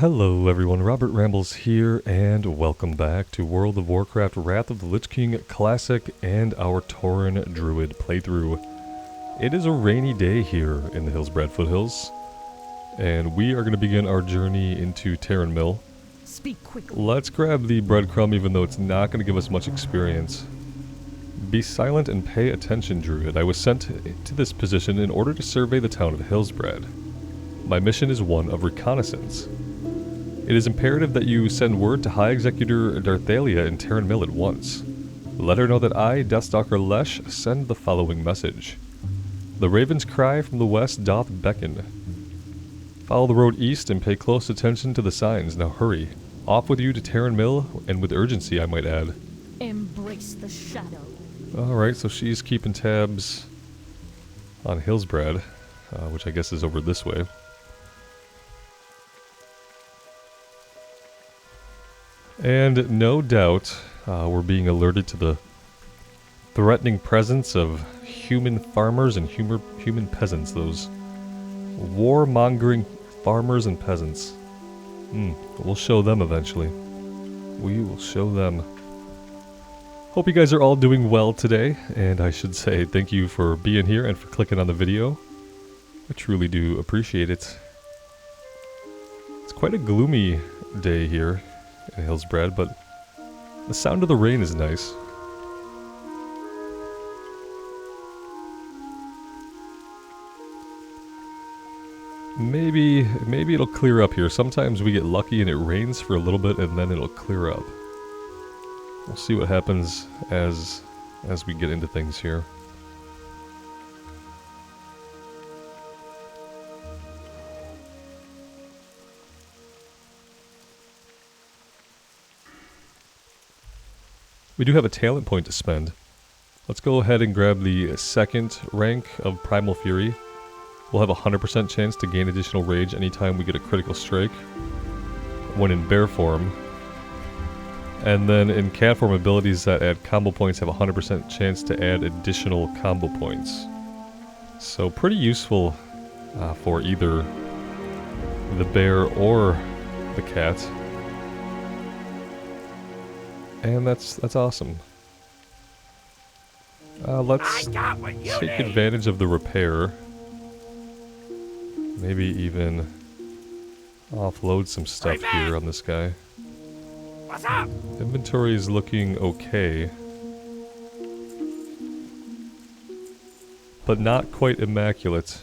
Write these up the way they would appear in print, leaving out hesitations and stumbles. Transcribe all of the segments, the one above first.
Hello everyone, Robert Rambles here, and welcome back to World of Warcraft Wrath of the Lich King Classic and our Tauren Druid playthrough. It is a rainy day here in the Hillsbrad foothills, and we are going to begin our journey into Tarren Mill. Speak quickly. Let's grab the breadcrumb even though it's not going to give us much experience. Be silent and pay attention, Druid. I was sent to this position in order to survey the town of Hillsbrad. My mission is one of reconnaissance. It is imperative that you send word to High Executor Darthalia in Tarren Mill at once. Let her know that I, Deathstalker Lesh, send the following message. The raven's cry from the west doth beckon. Follow the road east and pay close attention to the signs. Now hurry. Off with you to Tarren Mill, and with urgency, I might add. Embrace the shadow. Alright, so she's keeping tabs on Hillsbrad, which I guess is over this way. And no doubt, we're being alerted to the threatening presence of human farmers and human peasants, those warmongering farmers and peasants. We'll show them eventually. We will show them. Hope you guys are all doing well today, and I should say thank you for being here and for clicking on the video. I truly do appreciate it. It's quite a gloomy day here in Hillsbrad, but the sound of the rain is nice. Maybe it'll clear up here. Sometimes we get lucky and it rains for a little bit and then it'll clear up. We'll see what happens as we get into things here. We do have a talent point to spend. Let's go ahead and grab the second rank of Primal Fury. We'll have a 100% chance to gain additional rage anytime we get a critical strike when in bear form. And then in cat form, abilities that add combo points have a 100% chance to add additional combo points. So pretty useful for either the bear or the cat. And that's awesome. Let's take advantage of the repair. Maybe even offload some stuff here on this guy. What's up? Inventory is looking okay, but not quite immaculate.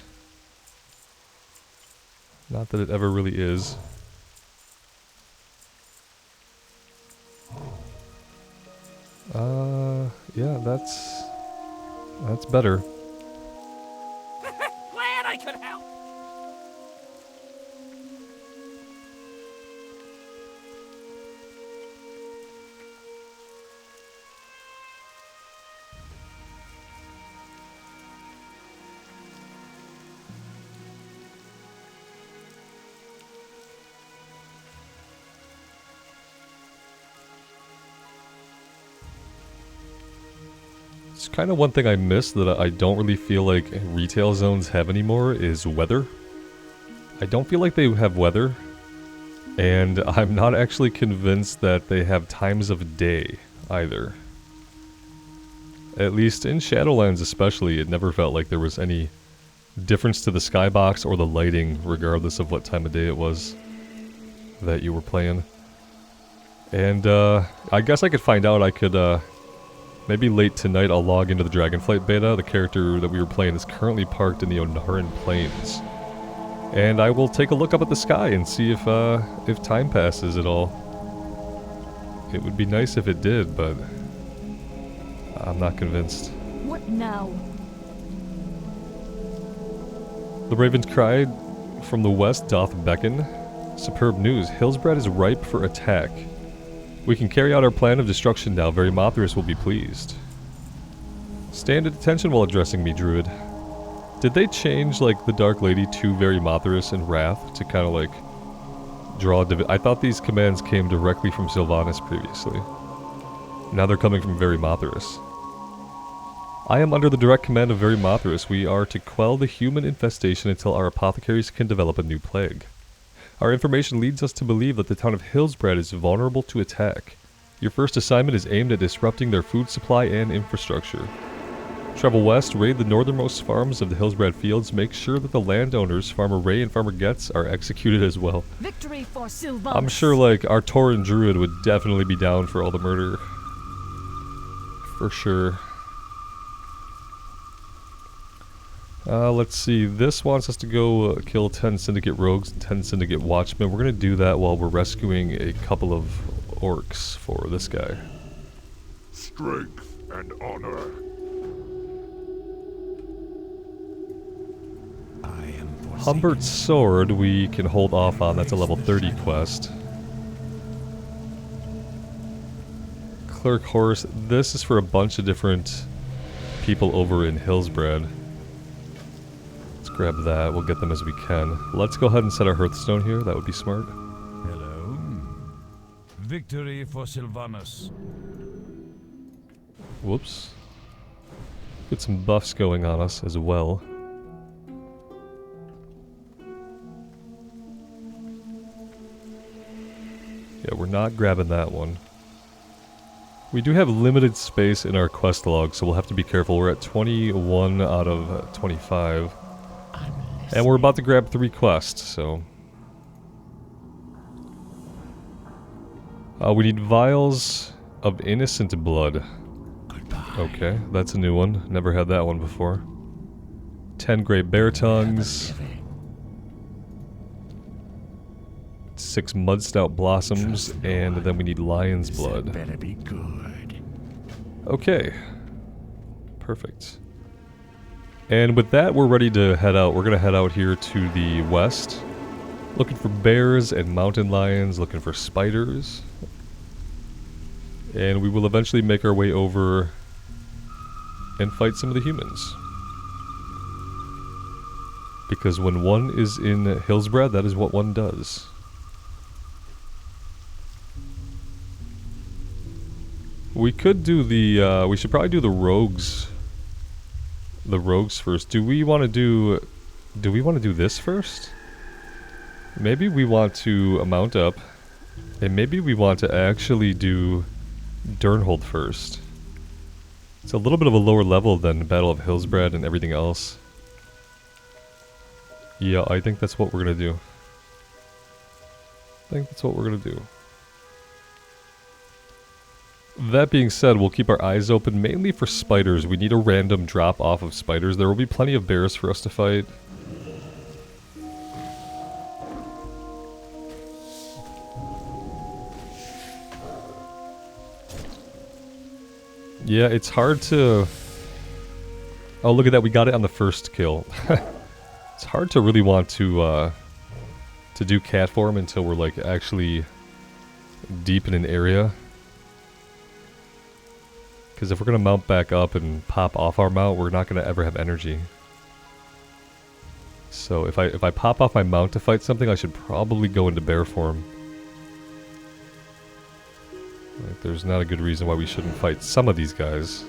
Not that it ever really is. Yeah, that's better. Glad I could help. It's kind of one thing I miss that I don't really feel like retail zones have anymore is weather. I don't feel like they have weather, and I'm not actually convinced that they have times of day either. At least in Shadowlands especially, it never felt like there was any difference to the skybox or the lighting regardless of what time of day it was that you were playing. And I guess I could find out. I could maybe late tonight I'll log into the Dragonflight beta. The character that we were playing is currently parked in the Onaran Plains. And I will take a look up at the sky and see if time passes at all. It would be nice if it did, but I'm not convinced. What now? The raven's cry from the west doth beckon. Superb news. Hillsbrad is ripe for attack. We can carry out our plan of destruction now. Very Mothras will be pleased. Stand at attention while addressing me, Druid. Did they change, like, the Dark Lady to Very Mothras and Wrath to kind of, like, draw I thought these commands came directly from Sylvanas previously. Now they're coming from Very Mothras. I am under the direct command of Very Mothras. We are to quell the human infestation until our apothecaries can develop a new plague. Our information leads us to believe that the town of Hillsbrad is vulnerable to attack. Your first assignment is aimed at disrupting their food supply and infrastructure. Travel west, raid the northernmost farms of the Hillsbrad fields, make sure that the landowners, Farmer Ray and Farmer Getz, are executed as well. Victory for Sylvanas. I'm sure, like, our Tauren Druid would definitely be down for all the murder. For sure. Let's see, this wants us to go kill 10 Syndicate Rogues and 10 Syndicate Watchmen. We're gonna do that while we're rescuing a couple of orcs for this guy. Strength and honor. Humbert's Sword we can hold off on, that's a level 30 quest. Clerk Horse, this is for a bunch of different people over in Hillsbrad. Let's grab that, we'll get them as we can. Let's go ahead and set our Hearthstone here, that would be smart. Hello. Victory for Sylvanas. Whoops. Get some buffs going on us as well. Yeah, we're not grabbing that one. We do have limited space in our quest log, so we'll have to be careful. We're at 21 out of 25. And we're about to grab 3 quests, so... we need Vials of Innocent Blood. Okay, that's a new one. Never had that one before. 10 Great Bear Tongues. 6 Mudstout Blossoms, and then we need Lion's Blood. Better be good. Okay. Perfect. And with that, we're ready to head out. We're going to head out here to the west. Looking for bears and mountain lions, looking for spiders. And we will eventually make our way over and fight some of the humans. Because when one is in Hillsbrad, that is what one does. We could do the, we should probably do the rogues. The rogues first. Do we want to do this first? Maybe we want to mount up. And maybe we want to actually do Durnhold first. It's a little bit of a lower level than Battle of Hillsbrad and everything else. Yeah, I think that's what we're gonna do. That being said, we'll keep our eyes open mainly for spiders. We need a random drop off of spiders. There will be plenty of bears for us to fight. Yeah, it's hard to... Oh, look at that, we got it on the first kill. It's hard to really want to do cat form until we're like actually deep in an area. Because if we're going to mount back up and pop off our mount, we're not going to ever have energy. So if I pop off my mount to fight something, I should probably go into bear form. Like, there's not a good reason why we shouldn't fight some of these guys.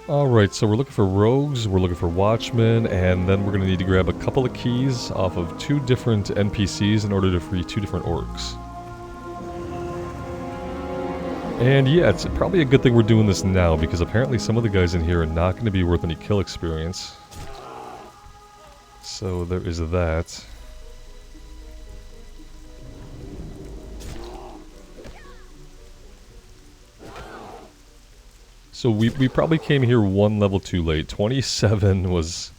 Alright, so we're looking for rogues, we're looking for watchmen, and then we're going to need to grab a couple of keys off of 2 different NPCs in order to free 2 different orcs. And yeah, it's probably a good thing we're doing this now, because apparently some of the guys in here are not going to be worth any kill experience. So there is that. So we probably came here one level too late. 27 was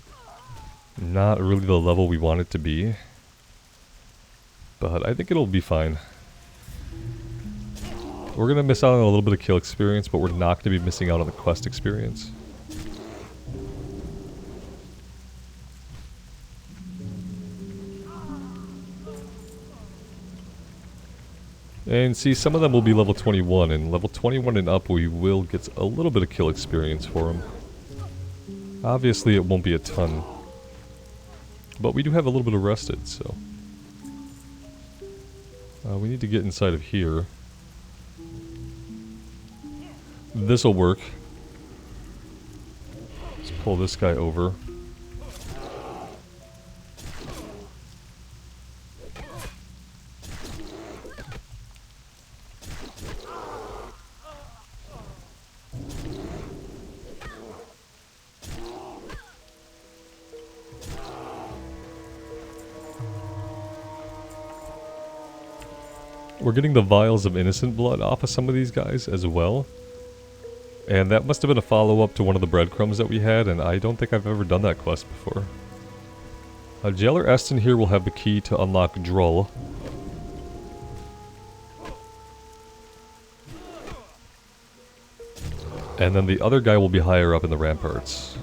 not really the level we want it to be. But I think it'll be fine. We're going to miss out on a little bit of kill experience, but we're not going to be missing out on the quest experience. And see, some of them will be level 21, and level 21 and up we will get a little bit of kill experience for them. Obviously it won't be a ton. But we do have a little bit of rested, so... we need to get inside of here. This'll work. Let's pull this guy over. We're getting the vials of innocent blood off of some of these guys as well. And that must have been a follow-up to one of the breadcrumbs that we had, and I don't think I've ever done that quest before. Jailer Eston here will have the key to unlock Drull. And then the other guy will be higher up in the ramparts.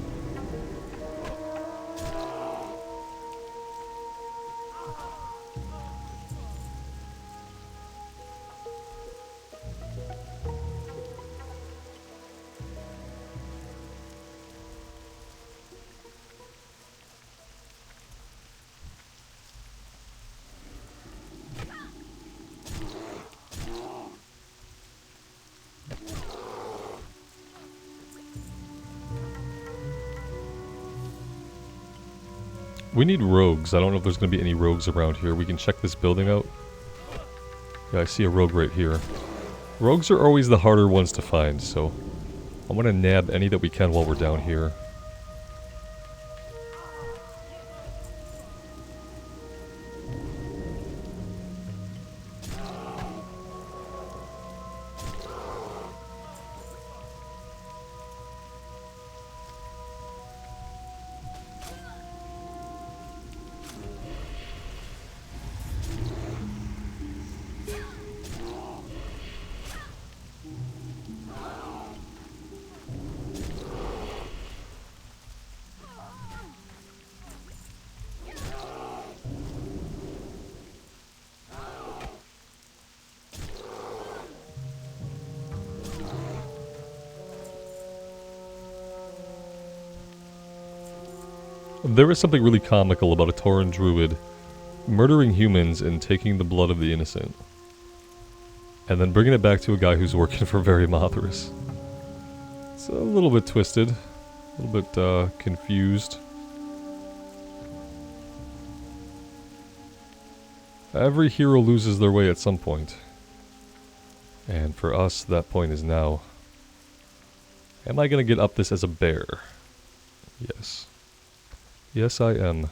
We need rogues. I don't know if there's going to be any rogues around here. We can check this building out. Yeah, I see a rogue right here. Rogues are always the harder ones to find, so I'm going to nab any that we can while we're down here. There is something really comical about a Tauren Druid murdering humans and taking the blood of the innocent. And then bringing it back to a guy who's working for Very Mothras. It's a little bit twisted. A little bit confused. Every hero loses their way at some point. And for us, that point is now. Am I going to get up this as a bear? Yes. Yes, I am.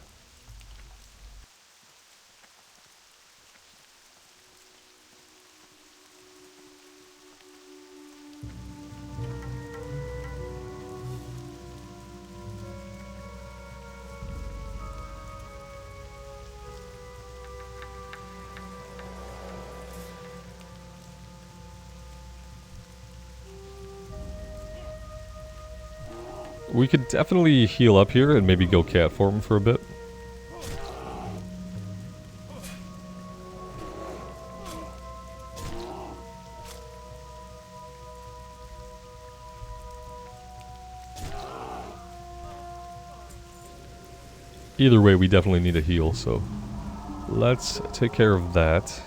We could definitely heal up here and maybe go cat form for a bit. Either way, we definitely need a heal, so let's take care of that.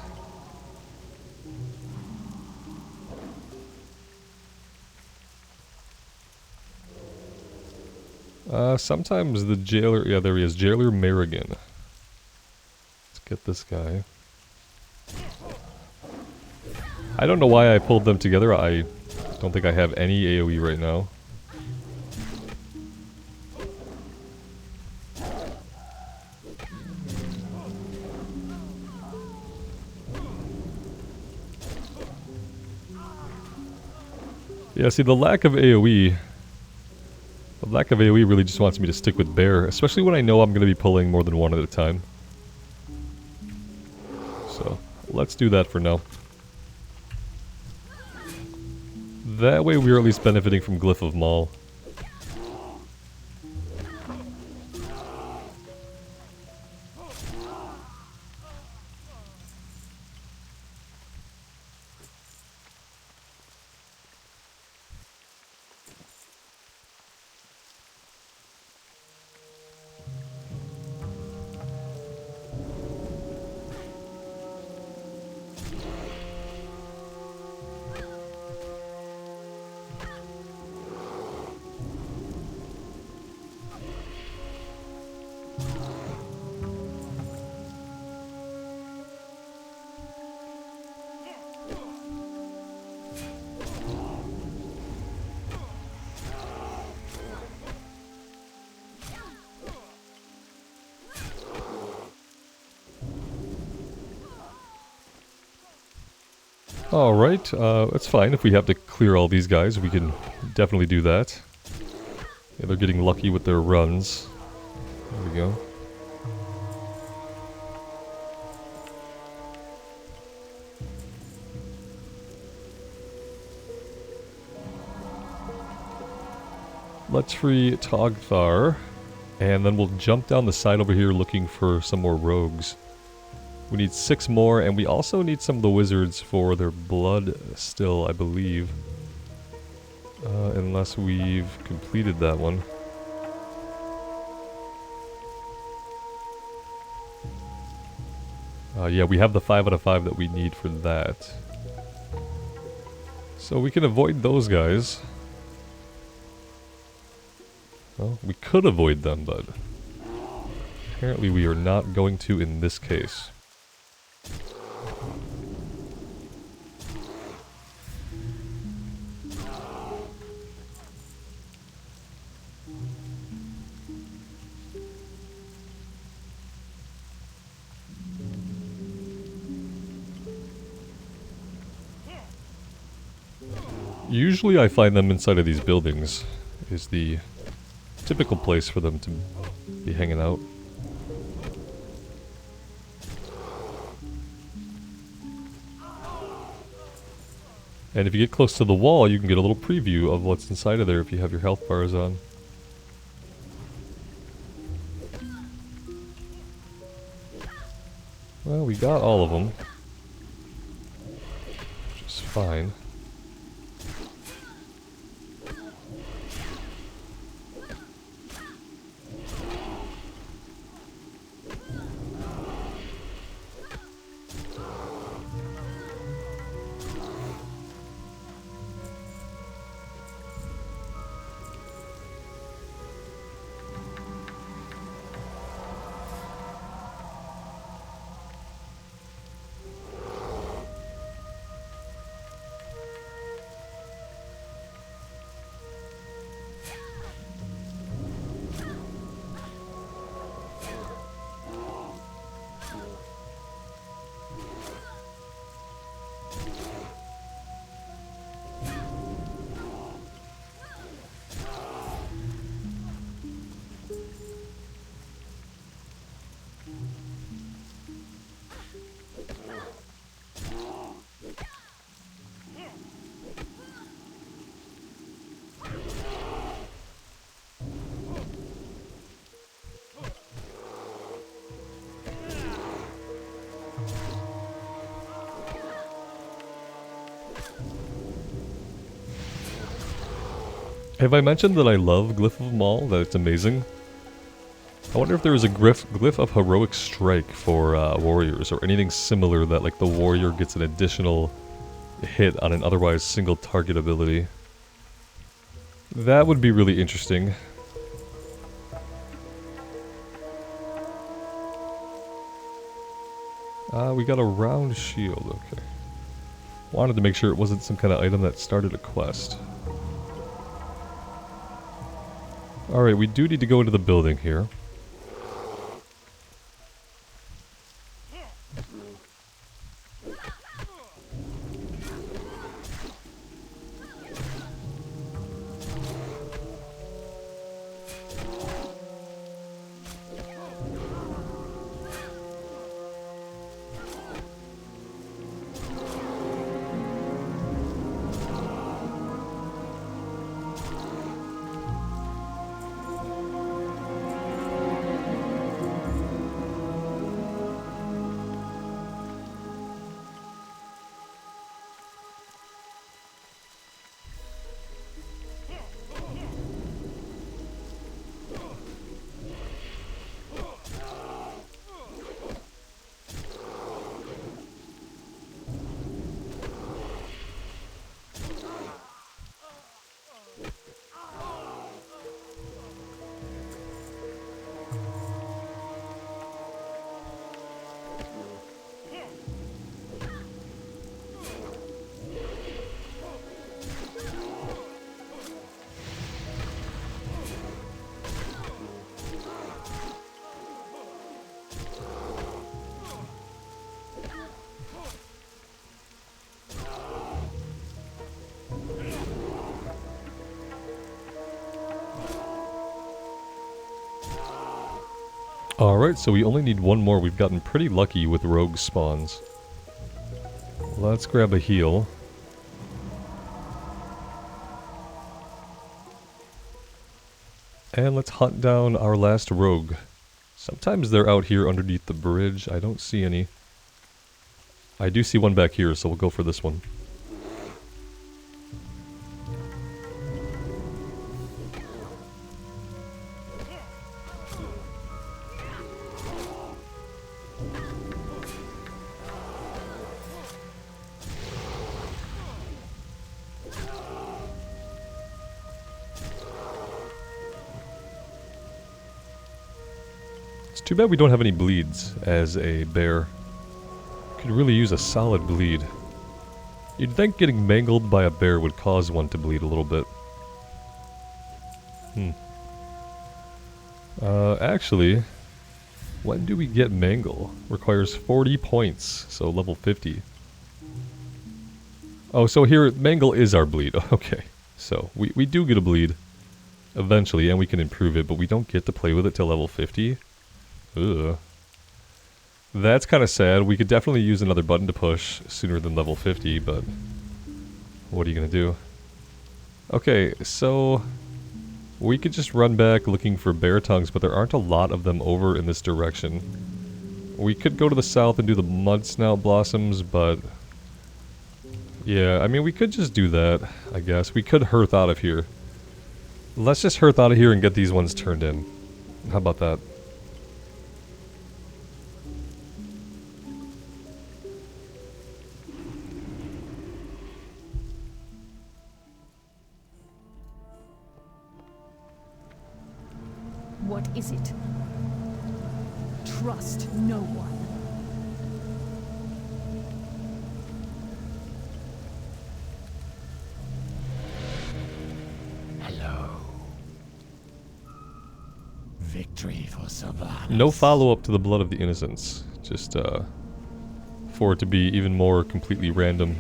Sometimes the jailer... Yeah, there he is. Jailer Merrigan. Let's get this guy. I don't know why I pulled them together. I don't think I have any AoE right now. Yeah, see, the lack of AoE... The lack of AoE really just wants me to stick with bear, especially when I know I'm going to be pulling more than one at a time. So, let's do that for now. That way we're at least benefiting from Glyph of Maul. Alright, that's fine. If we have to clear all these guys, we can definitely do that. Yeah, they're getting lucky with their runs. There we go. Let's free Togthar, and then we'll jump down the side over here looking for some more rogues. We need 6 more, and we also need some of the wizards for their blood still, I believe. Unless we've completed that one. Yeah, we have the 5 out of 5 that we need for that. So we can avoid those guys. Well, we could avoid them, but apparently we are not going to in this case. Usually I find them inside of these buildings, is the typical place for them to be hanging out. And if you get close to the wall, you can get a little preview of what's inside of there if you have your health bars on. Well, we got all of them, which is fine. Have I mentioned that I love Glyph of Maul, that it's amazing? I wonder if there is a glyph of Heroic Strike for warriors, or anything similar that like the warrior gets an additional hit on an otherwise single target ability. That would be really interesting. We got a round shield, okay. Wanted to make sure it wasn't some kind of item that started a quest. Alright, we do need to go into the building here. Alright, so we only need one more. We've gotten pretty lucky with rogue spawns. Let's grab a heal. And let's hunt down our last rogue. Sometimes they're out here underneath the bridge. I don't see any. I do see one back here, so we'll go for this one. It's too bad we don't have any bleeds as a bear. Could really use a solid bleed. You'd think getting mangled by a bear would cause one to bleed a little bit. Actually, when do we get mangle? Requires 40 points, so level 50. Oh, so here, mangle is our bleed. Okay, so we do get a bleed eventually, and we can improve it, but we don't get to play with it till level 50. Ugh. That's kind of sad. We could definitely use another button to push sooner than level 50, but what are you going to do? Okay, so we could just run back looking for bear tongues, but there aren't a lot of them over in this direction. We could go to the south and do the mud snout blossoms, but yeah, I mean, we could just do that, I guess. We could hearth out of here. Let's just hearth out of here and get these ones turned in. How about that? What is it? Trust no one. Hello. Victory for Sylvanas. No follow-up to the blood of the innocents. Just, for it to be even more completely random.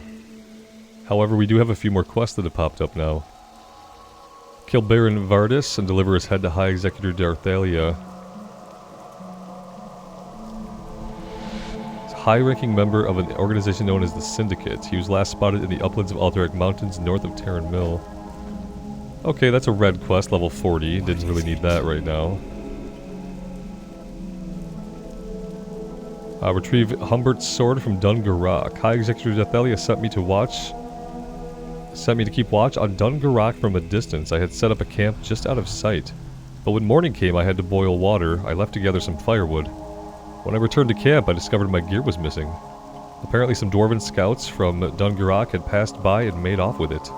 However, we do have a few more quests that have popped up now. Kill Baron Vardis and deliver his head to High Executor Darthalia. He's a high-ranking member of an organization known as the Syndicate. He was last spotted in the uplands of Alterac Mountains north of Tarren Mill. Okay, that's a red quest, level 40. Didn't really need that right now. Retrieve Humbert's sword from Dungarak. High Executor Darthalia sent me to keep watch on Dungarak from a distance. I had set up a camp just out of sight. But when morning came, I had to boil water. I left to gather some firewood. When I returned to camp, I discovered my gear was missing. Apparently some dwarven scouts from Dungarak had passed by and made off with it.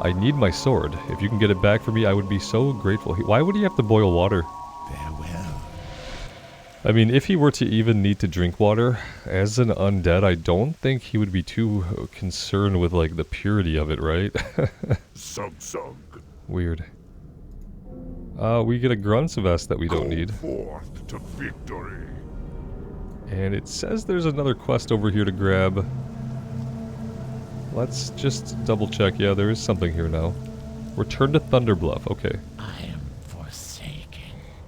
I need my sword. If you can get it back for me, I would be so grateful. Why would he have to boil water? Farewell. I mean, if he were to even need to drink water, as an undead, I don't think he would be too concerned with, like, the purity of it, right? Sug. Weird. We get a Grunts vest that we don't need. Forth to victory. And it says there's another quest over here to grab. Let's just double check. Yeah, there is something here now. Return to Thunderbluff. Okay. I am forsaken.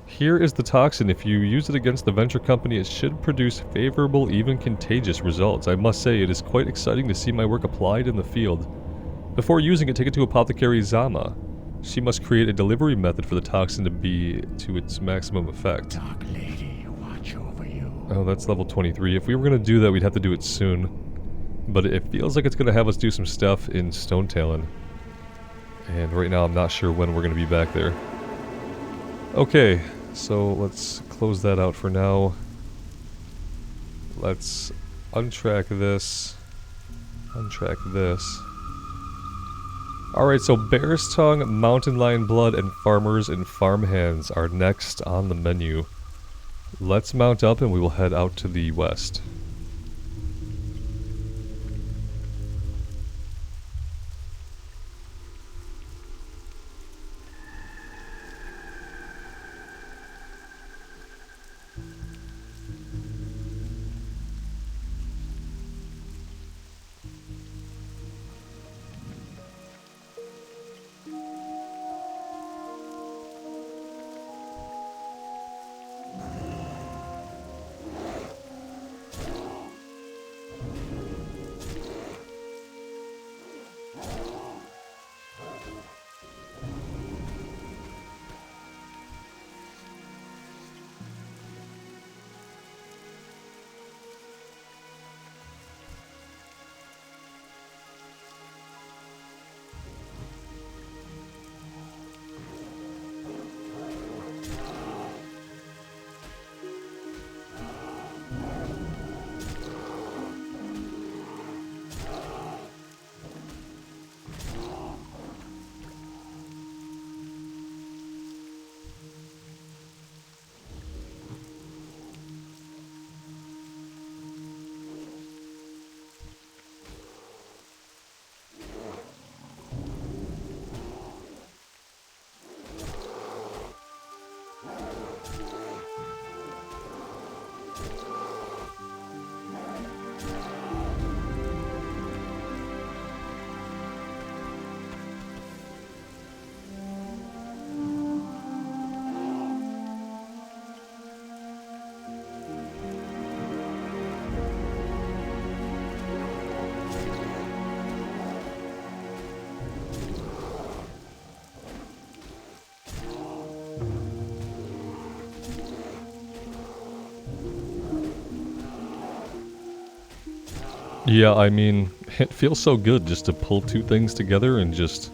Here is the toxin. If you use it against the venture company, it should produce favorable, even contagious results. I must say, it is quite exciting to see my work applied in the field. Before using it, take it to Apothecary Zama. She must create a delivery method for the toxin to be to its maximum effect. Dark Lady, watch over you. Oh, that's level 23. If we were going to do that, we'd have to do it soon. But it feels like it's going to have us do some stuff in Stone Talon. And right now, I'm not sure when we're going to be back there. Okay, so let's close that out for now. Let's untrack this. Untrack this. Alright, so Bear's Tongue, Mountain Lion Blood, and Farmers and Farmhands are next on the menu. Let's mount up and we will head out to the west. Yeah, I mean, it feels so good just to pull two things together and just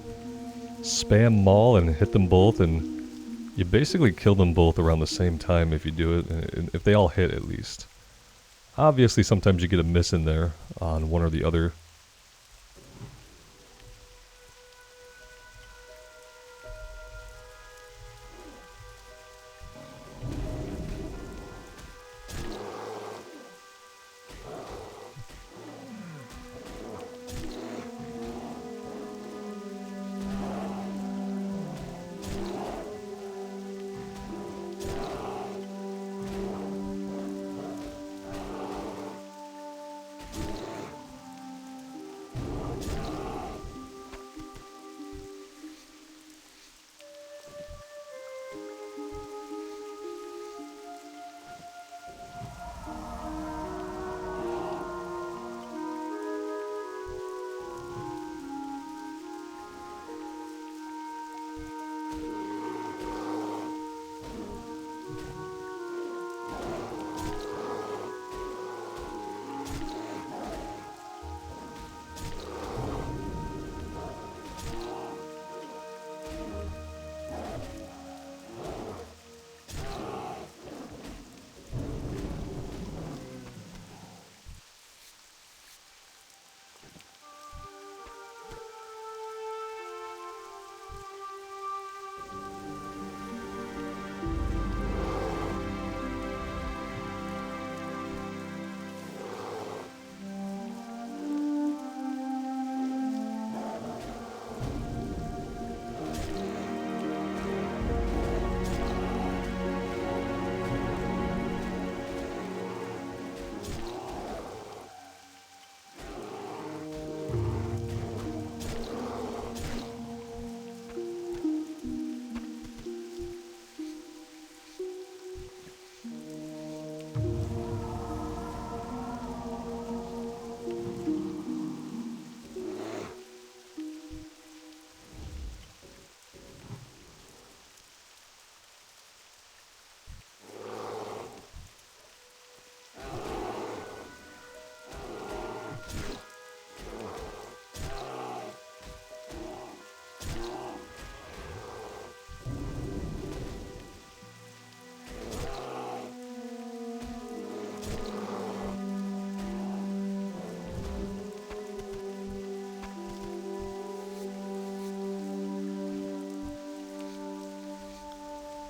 spam maul and hit them both, and you basically kill them both around the same time if you do it, and if they all hit at least. Obviously, sometimes you get a miss in there on one or the other.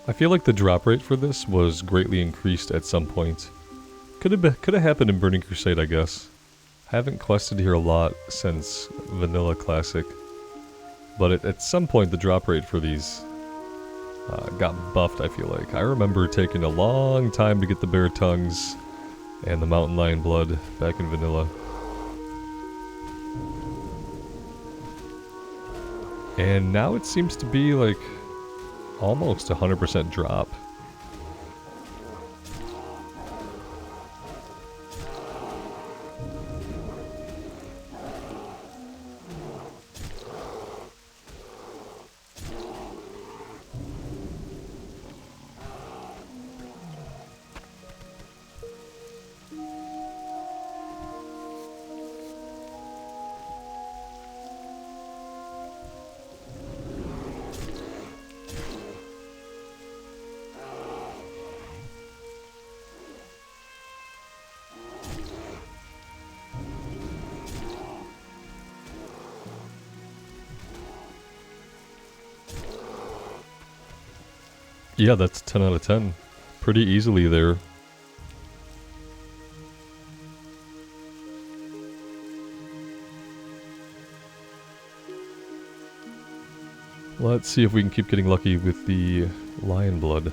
I feel like the drop rate for this was greatly increased at some point. Could have happened in Burning Crusade, I guess. I haven't quested here a lot since Vanilla Classic, but at some point the drop rate for these got buffed, I feel like. I remember taking a long time to get the Bear Tongues and the Mountain Lion Blood back in Vanilla. And now it seems to be like almost 100% drop. Yeah, that's 10 out of 10. Pretty easily there. Let's see if we can keep getting lucky with the lion blood.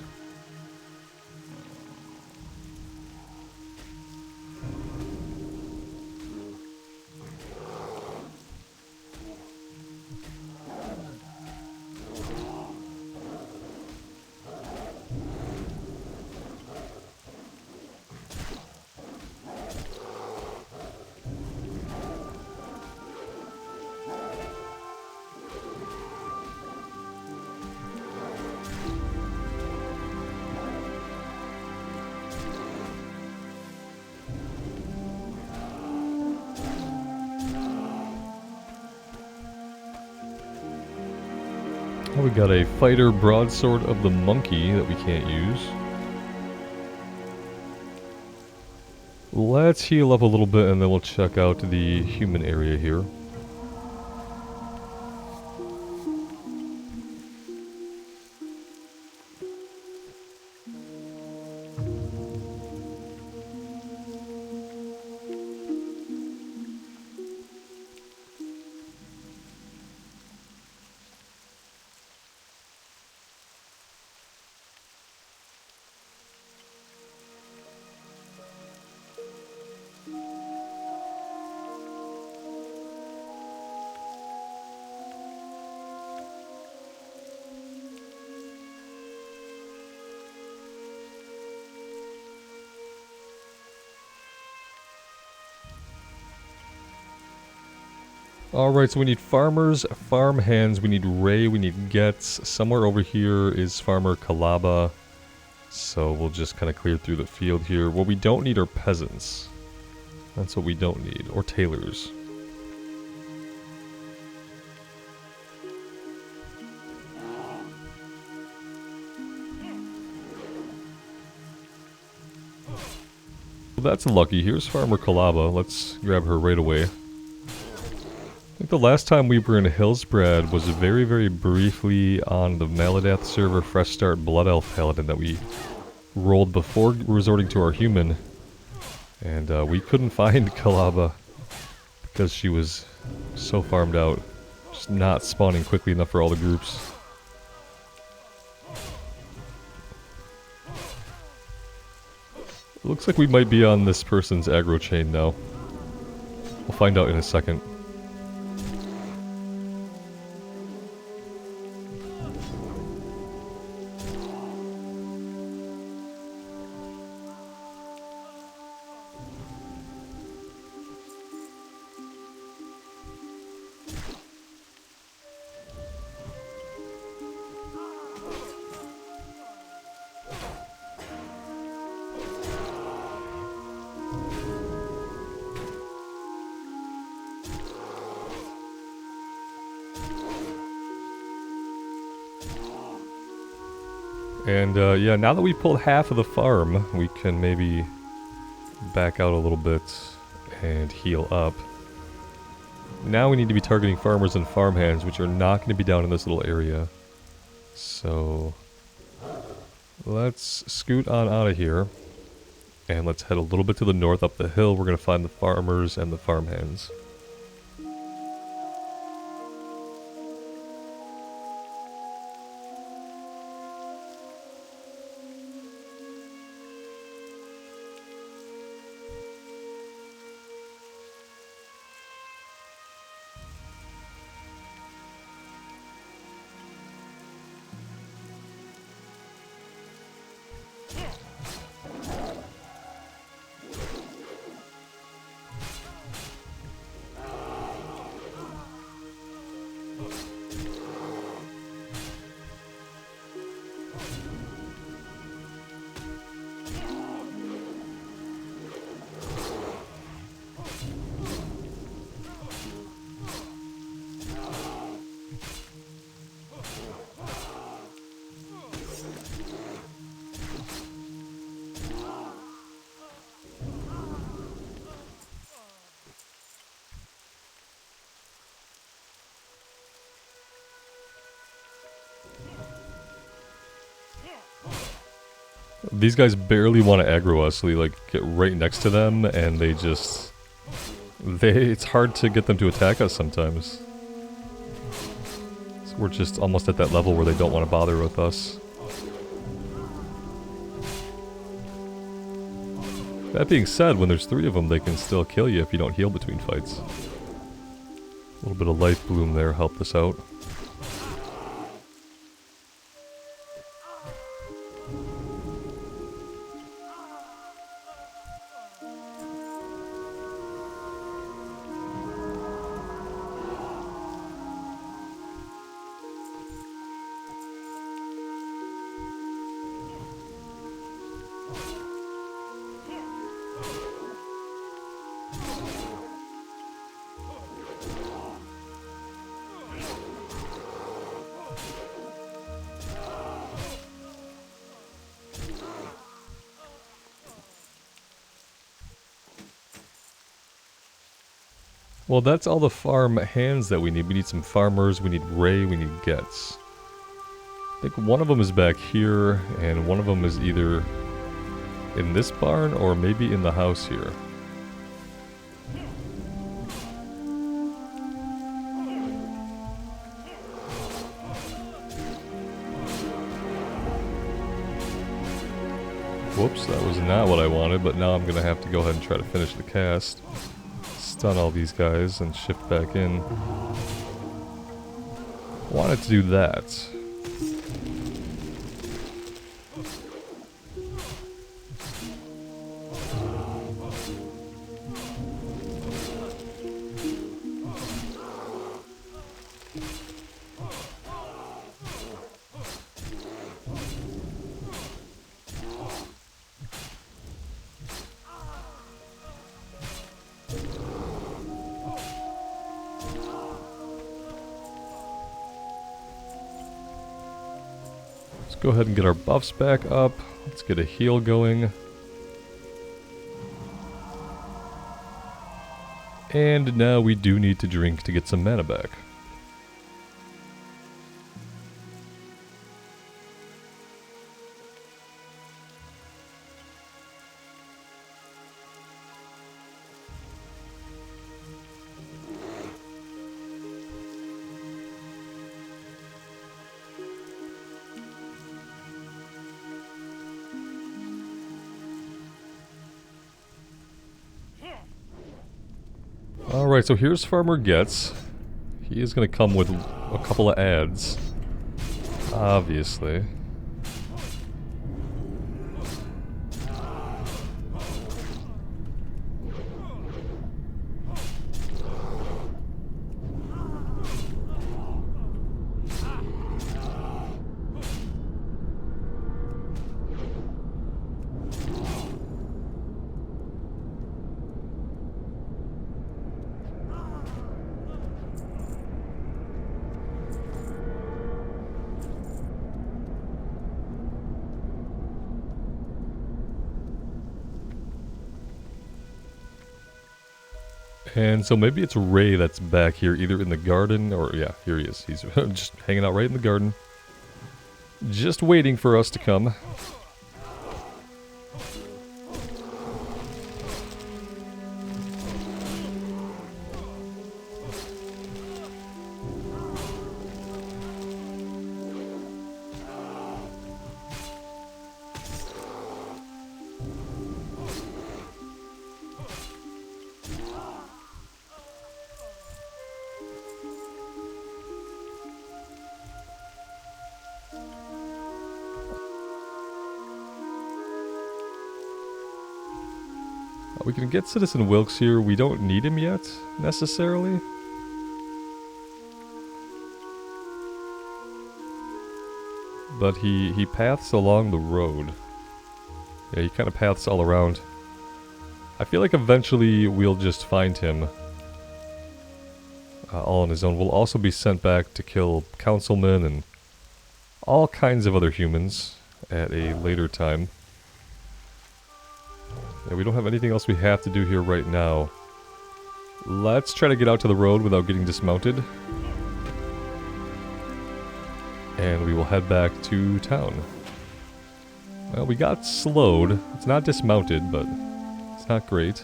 We got a fighter broadsword of the monkey that we can't use. Let's heal up a little bit and then we'll check out the human area here. Alright, so we need farmers, farm hands, we need Ray, we need Gets. Somewhere over here is Farmer Kalaba. So we'll just kind of clear through the field here. What we don't need are peasants. That's what we don't need. Or tailors. Well, that's lucky. Here's Farmer Kalaba. Let's grab her right away. I think the last time we were in Hillsbrad was very, very briefly on the Maladath server Fresh Start Blood Elf Paladin that we rolled before resorting to our human. And we couldn't find Kalaba because she was so farmed out. Just not spawning quickly enough for all the groups. It looks like we might be on this person's aggro chain now. We'll find out in a second. And yeah, now that we pulled half of the farm, we can maybe back out a little bit and heal up. Now we need to be targeting farmers and farmhands, which are not going to be down in this little area. So let's scoot on out of here. And let's head a little bit to the north up the hill. We're going to find the farmers and the farmhands. These guys barely want to aggro us, so we like get right next to them and they just... it's hard to get them to attack us sometimes. So we're just almost at that level where they don't want to bother with us. That being said, when there's 3 of them, they can still kill you if you don't heal between fights. A little bit of life bloom there helped us out. Well, that's all the farm hands that we need. We need some farmers, we need Ray, we need Gets. I think one of them is back here, and one of them is either in this barn or maybe in the house here. Whoops, that was not what I wanted, but now I'm going to have to go ahead and try to finish the cast. Stun all these guys and shift back in. Wanted to do that. Go ahead and get our buffs back up. Let's get a heal going. And now we do need to drink to get some mana back. Alright, so here's Farmer Gets. He is going to come with a couple of ads. Obviously. And so maybe it's Ray that's back here, either in the garden, or yeah, here he is. He's just hanging out right in the garden. Just waiting for us to come. We can get Citizen Wilkes here. We don't need him yet, necessarily. But he paths along the road. Yeah, he kind of paths all around. I feel like eventually we'll just find him all on his own. We'll also be sent back to kill councilmen and all kinds of other humans at a later time. Yeah, we don't have anything else we have to do here right now. Let's try to get out to the road without getting dismounted. And we will head back to town. Well, we got slowed. It's not dismounted, but it's not great.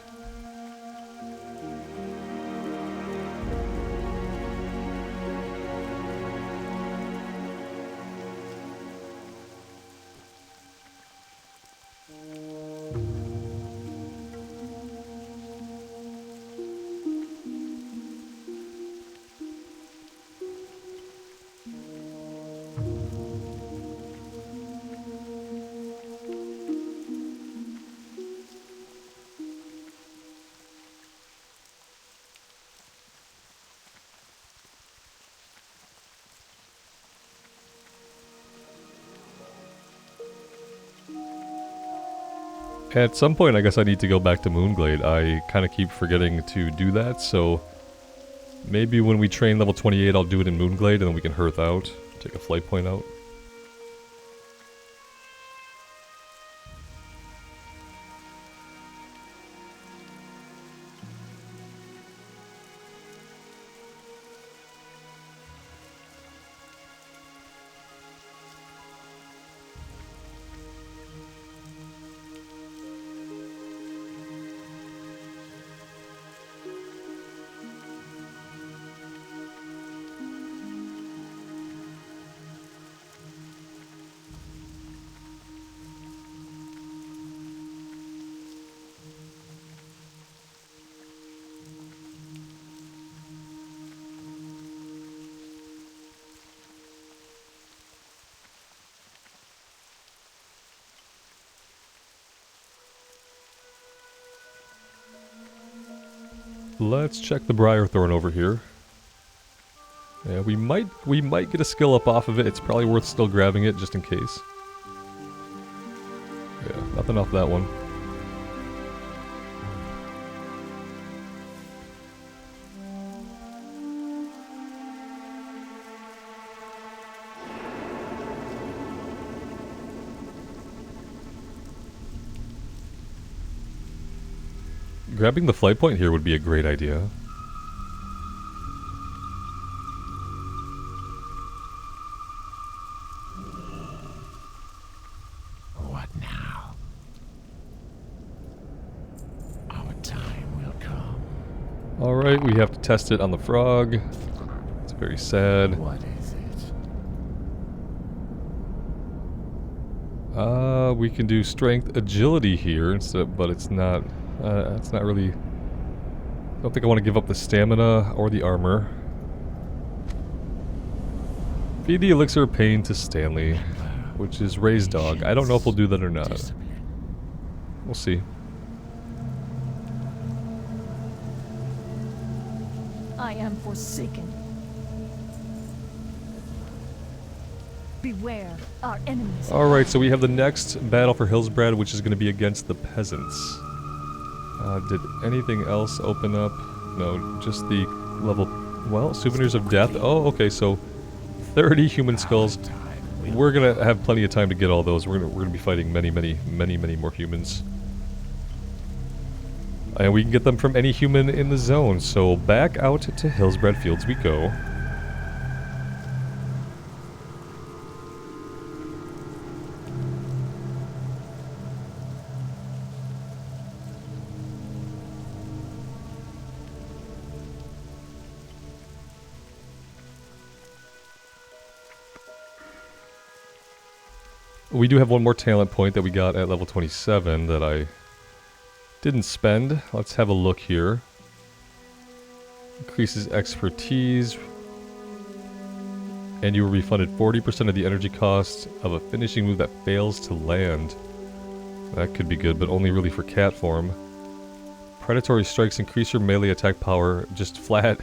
At some point, I guess I need to go back to Moonglade. I kind of keep forgetting to do that, so maybe when we train level 28, I'll do it in Moonglade, and then we can hearth out, take a flight point out. Let's check the Briarthorn over here. Yeah, we might get a skill up off of it. It's probably worth still grabbing it just in case. Yeah, nothing off that one. Grabbing the flight point here would be a great idea. What now? Our time will come. Alright, we have to test it on the frog. It's very sad. What is it? We can do strength agility here instead, but it's not really. I don't think I want to give up the stamina or the armor. Feed the elixir of pain to Stanley, which is Ray's dog. I don't know if we'll do that or not. Discipline. We'll see. I am forsaken. Beware our enemies. Alright, so we have the next battle for Hillsbrad, which is going to be against the peasants. Did anything else open up? No, just the level... Well, Souvenirs of Death. Oh, okay, so 30 human skulls. We're going to have plenty of time to get all those. We're gonna be fighting many more humans. And we can get them from any human in the zone. So back out to Hillsbrad Fields we go. We do have one more talent point that we got at level 27 that I didn't spend. Let's have a look here. Increases expertise. And you were refunded 40% of the energy cost of a finishing move that fails to land. That could be good, but only really for cat form. Predatory strikes increase your melee attack power just flat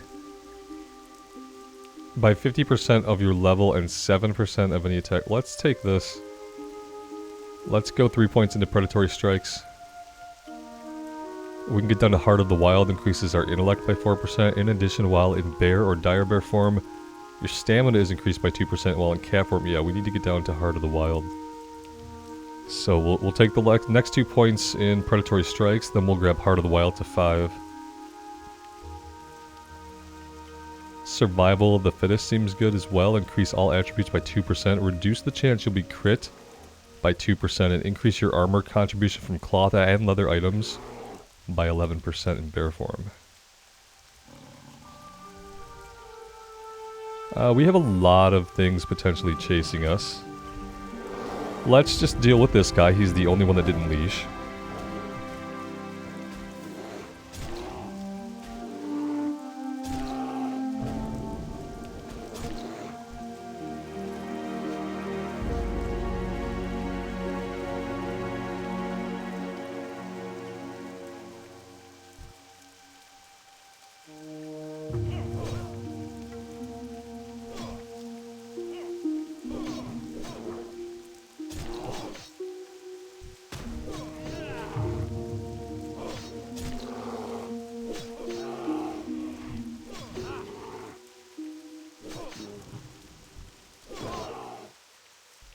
by 50% of your level and 7% of any attack. Let's take this. Let's go 3 points into predatory strikes. We can get down to Heart of the Wild, increases our intellect by 4%. In addition, while in bear or dire bear form, your stamina is increased by 2%, while in cat form, yeah, we need to get down to Heart of the Wild. So we'll take the next 2 points in predatory strikes, then we'll grab Heart of the Wild to 5. Survival of the Fittest seems good as well. Increase all attributes by 2%. Reduce the chance you'll be crit by 2%, and increase your armor contribution from cloth and leather items by 11% in bear form. We have a lot of things potentially chasing us. Let's just deal with this guy. He's the only one that didn't leash.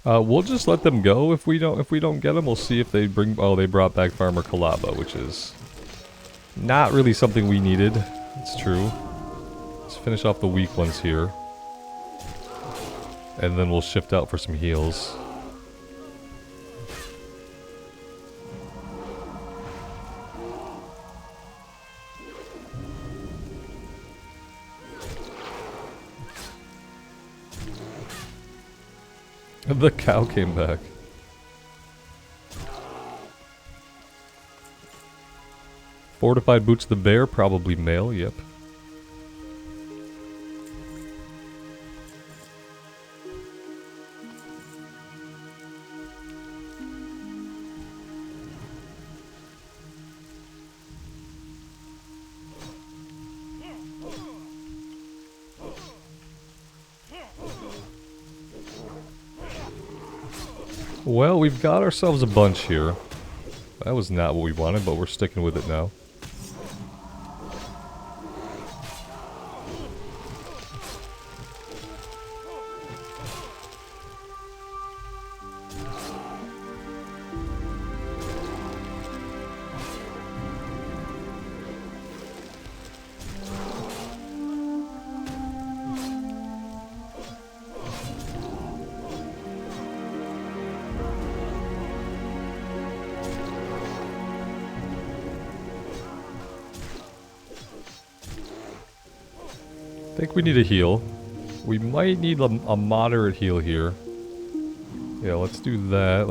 We'll just let them go if we don't get them. We'll see if they bring. Oh, they brought back Farmer Kalaba, which is not really something we needed. It's true. Let's finish off the weak ones here, and then we'll shift out for some heals. The cow came back. Fortified boots the bear, probably male, yep. Well, we've got ourselves a bunch here. That was not what we wanted, but we're sticking with it now. I think we need a heal. We might need a moderate heal here. Yeah, let's do that.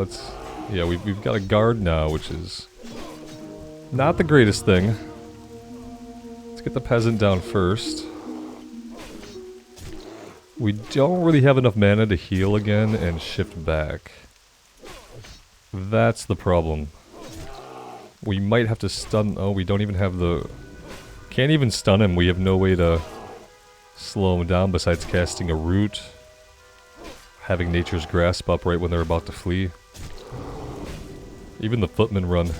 Yeah, we've got a guard now, which is not the greatest thing. Let's get the peasant down first. We don't really have enough mana to heal again and shift back. That's the problem. We might have to stun... Oh, we don't even have the... Can't even stun him. We have no way to slow him down besides casting a root. Having Nature's Grasp up right when they're about to flee. Even the footmen run.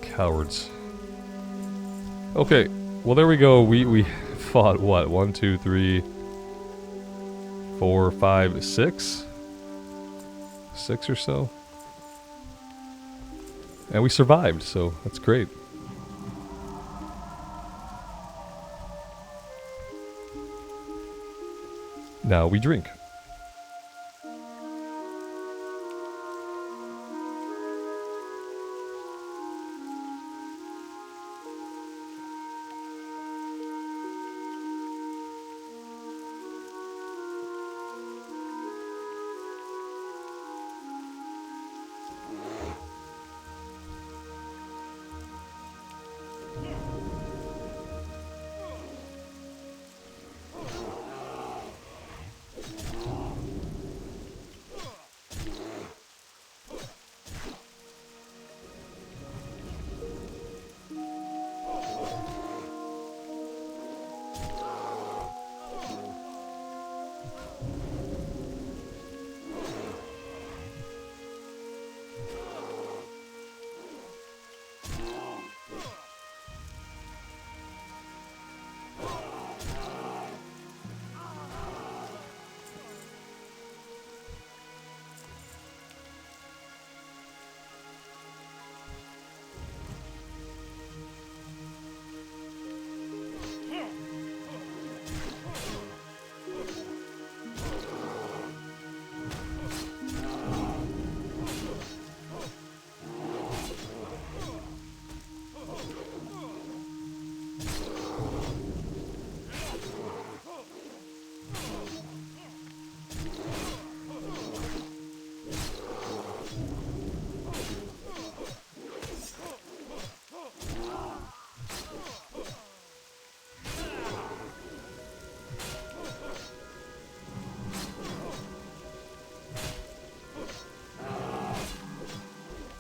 Cowards. Okay, well there we go. We fought, what, 1, 2, 3, 4, 5, 6? 6 or so. And we survived, so that's great. Now we drink.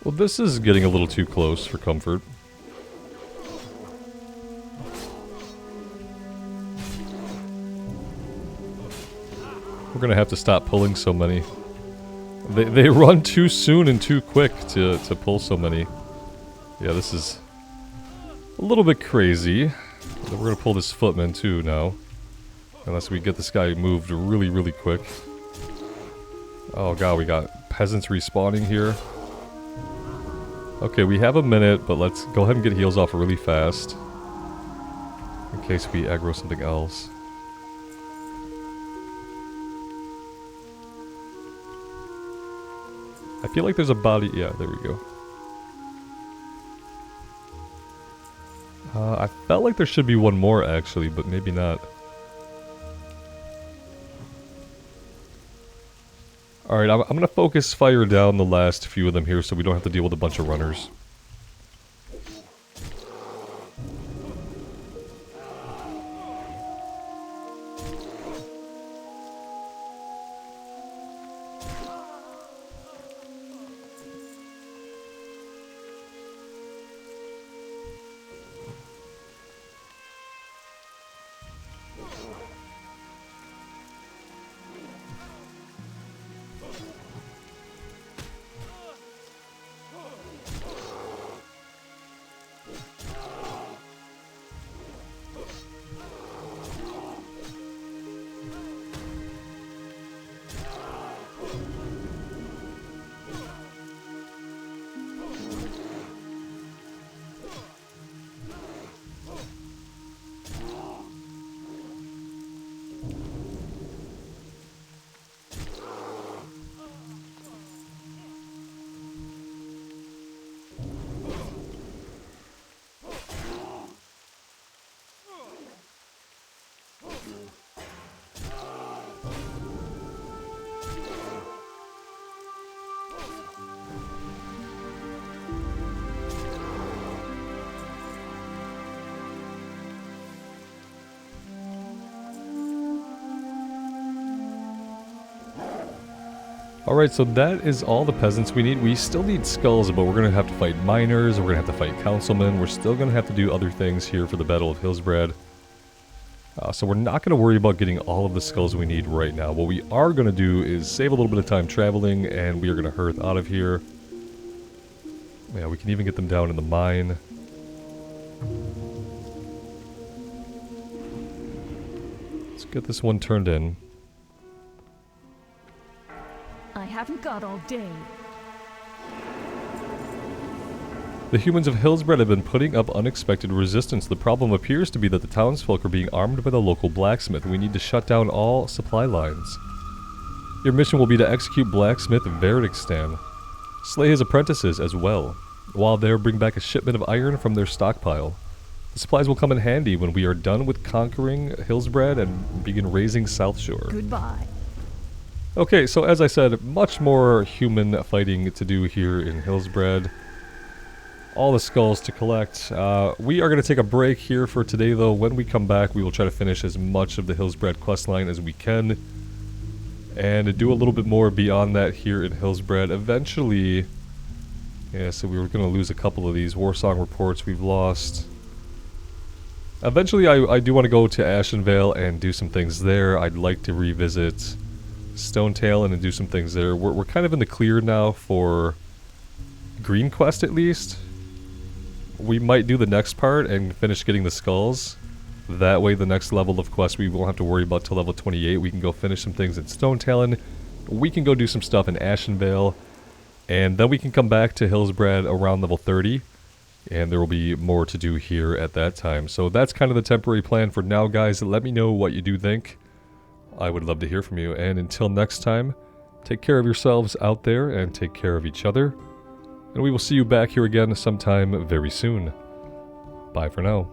Well, this is getting a little too close for comfort. We're gonna have to stop pulling so many. They run too soon and too quick to pull so many. Yeah, this is a little bit crazy. We're gonna pull this footman too now. Unless we get this guy moved really, really quick. Oh god, we got peasants respawning here. Okay, we have a minute, but let's go ahead and get heals off really fast. In case we aggro something else. I feel like there's a body... Yeah, there we go. I felt like there should be one more, actually, but maybe not. Alright, I'm gonna focus fire down the last few of them here so we don't have to deal with a bunch of runners. Alright, so that is all the peasants we need. We still need skulls, but we're going to have to fight miners, we're going to have to fight councilmen, we're still going to have to do other things here for the Battle of Hillsbrad. So we're not going to worry about getting all of the skulls we need right now. What we are going to do is save a little bit of time traveling, and we are going to hearth out of here. Yeah, we can even get them down in the mine. Let's get this one turned in. I haven't got all day. The humans of Hillsbrad have been putting up unexpected resistance. The problem appears to be that the townsfolk are being armed by the local blacksmith. We need to shut down all supply lines. Your mission will be to execute blacksmith Verdikstan. Slay his apprentices as well. While there, bring back a shipment of iron from their stockpile. The supplies will come in handy when we are done with conquering Hillsbrad and begin raising South Shore. Goodbye. Okay, so as I said, much more human fighting to do here in Hillsbrad. All the skulls to collect. We are going to take a break here for today, though. When we come back, we will try to finish as much of the Hillsbrad questline as we can. And do a little bit more beyond that here in Hillsbrad. Eventually... Yeah, so we were going to lose a couple of these Warsong reports we've lost. Eventually, I do want to go to Ashenvale and do some things there. I'd like to revisit Stone Talon and do some things there. We're kind of in the clear now for Green Quest, at least. We might do the next part and finish getting the skulls. That way the next level of quest we won't have to worry about till level 28. We can go finish some things in Stone Talon. We can go do some stuff in Ashenvale. And then we can come back to Hillsbrad around level 30. And there will be more to do here at that time. So that's kind of the temporary plan for now, guys. Let me know what you do think. I would love to hear from you. And until next time, take care of yourselves out there and take care of each other. And we will see you back here again sometime very soon. Bye for now.